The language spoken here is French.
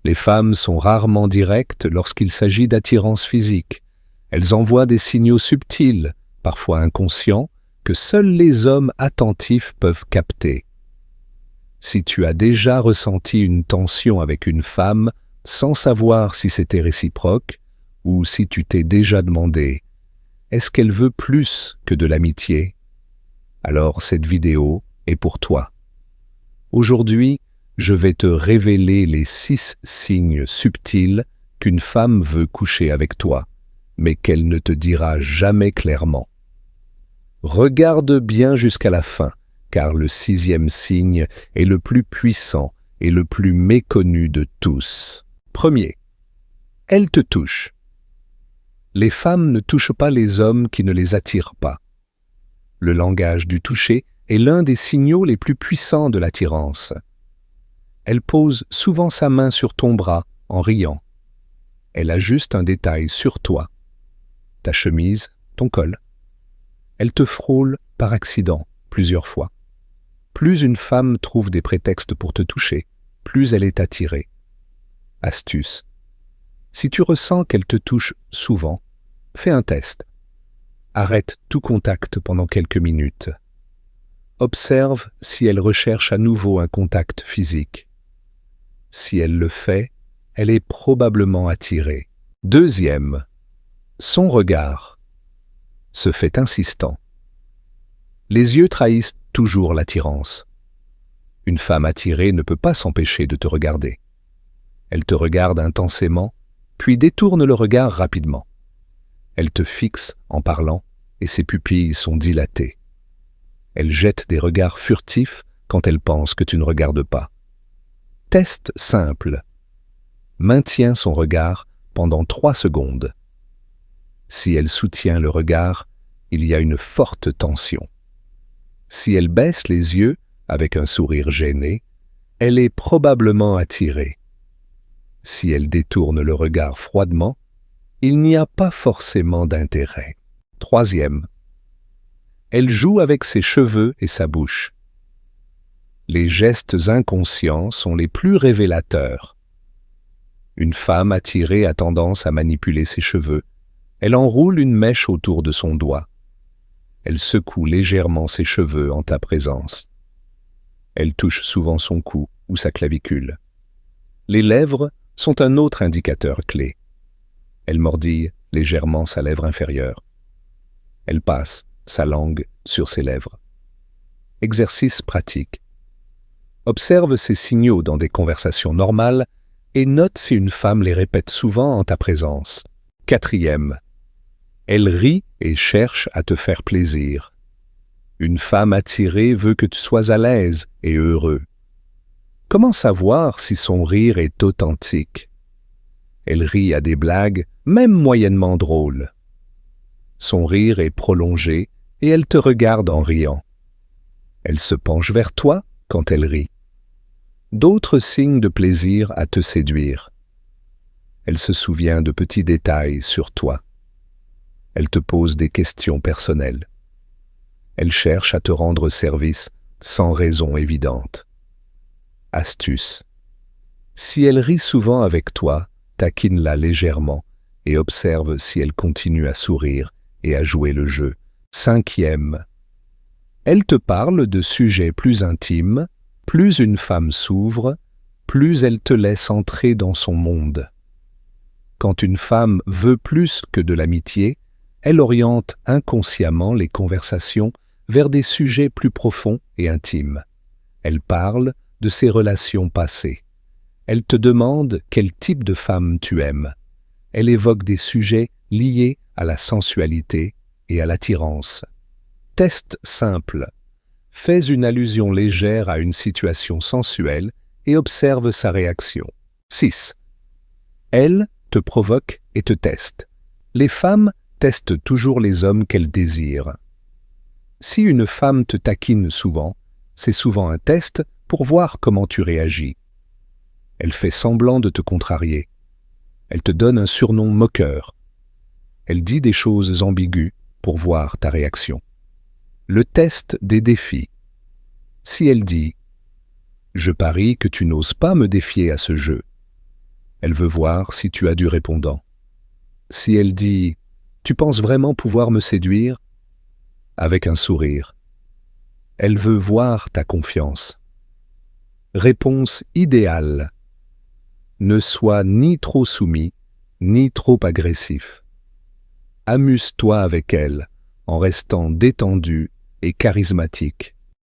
Les femmes sont rarement directes lorsqu'il s'agit d'attirance physique. Elles envoient des signaux subtils, parfois inconscients, que seuls les hommes attentifs peuvent capter. Si tu as déjà ressenti une tension avec une femme sans savoir si c'était réciproque, ou si tu t'es déjà demandé « Est-ce qu'elle veut plus que de l'amitié ?» Alors cette vidéo est pour toi. Aujourd'hui, je vais te révéler les 6 signes subtils qu'une femme veut coucher avec toi, mais qu'elle ne te dira jamais clairement. Regarde bien jusqu'à la fin, car le 6e signe est le plus puissant et le plus méconnu de tous. Premier, elle te touche. Les femmes ne touchent pas les hommes qui ne les attirent pas. Le langage du toucher est l'un des signaux les plus puissants de l'attirance. Elle pose souvent sa main sur ton bras en riant. Elle ajuste un détail sur toi, ta chemise, ton col. Elle te frôle par accident plusieurs fois. Plus une femme trouve des prétextes pour te toucher, plus elle est attirée. Astuce. Si tu ressens qu'elle te touche souvent, fais un test. Arrête tout contact pendant quelques minutes. Observe si elle recherche à nouveau un contact physique. Si elle le fait, elle est probablement attirée. Deuxième, son regard se fait insistant. Les yeux trahissent toujours l'attirance. Une femme attirée ne peut pas s'empêcher de te regarder. Elle te regarde intensément, puis détourne le regard rapidement. Elle te fixe en parlant et ses pupilles sont dilatées. Elle jette des regards furtifs quand elle pense que tu ne regardes pas. Test simple. Maintiens son regard pendant 3 secondes. Si elle soutient le regard, il y a une forte tension. Si elle baisse les yeux avec un sourire gêné, elle est probablement attirée. Si elle détourne le regard froidement, il n'y a pas forcément d'intérêt. Troisième. Elle joue avec ses cheveux et sa bouche. Les gestes inconscients sont les plus révélateurs. Une femme attirée a tendance à manipuler ses cheveux. Elle enroule une mèche autour de son doigt. Elle secoue légèrement ses cheveux en ta présence. Elle touche souvent son cou ou sa clavicule. Les lèvres sont un autre indicateur clé. Elle mordille légèrement sa lèvre inférieure. Elle passe sa langue sur ses lèvres. Exercice pratique. Observe ces signaux dans des conversations normales et note si une femme les répète souvent en ta présence. Quatrième. Elle rit et cherche à te faire plaisir. Une femme attirée veut que tu sois à l'aise et heureux. Comment savoir si son rire est authentique? Elle rit à des blagues, même moyennement drôles. Son rire est prolongé et elle te regarde en riant. Elle se penche vers toi quand elle rit. D'autres signes de plaisir à te séduire. Elle se souvient de petits détails sur toi. Elle te pose des questions personnelles. Elle cherche à te rendre service sans raison évidente. Astuce. Si elle rit souvent avec toi, taquine-la légèrement et observe si elle continue à sourire et à jouer le jeu. Cinquième. Elle te parle de sujets plus intimes. Plus une femme s'ouvre, plus elle te laisse entrer dans son monde. Quand une femme veut plus que de l'amitié, elle oriente inconsciemment les conversations vers des sujets plus profonds et intimes. Elle parle de ses relations passées. Elle te demande quel type de femme tu aimes. Elle évoque des sujets liés à la sensualité et à l'attirance. Test simple. Fais une allusion légère à une situation sensuelle et observe sa réaction. 6. Elle te provoque et te teste. Les femmes testent toujours les hommes qu'elles désirent. Si une femme te taquine souvent, c'est souvent un test pour voir comment tu réagis. Elle fait semblant de te contrarier. Elle te donne un surnom moqueur. Elle dit des choses ambiguës pour voir ta réaction. Le test des défis. Si elle dit « Je parie que tu n'oses pas me défier à ce jeu », Elle veut voir si tu as du répondant. Si elle dit « Tu penses vraiment pouvoir me séduire ?» avec un sourire. Elle veut voir ta confiance. Réponse idéale. Ne sois ni trop soumis, ni trop agressif. Amuse-toi avec elle en restant détendu et charismatique.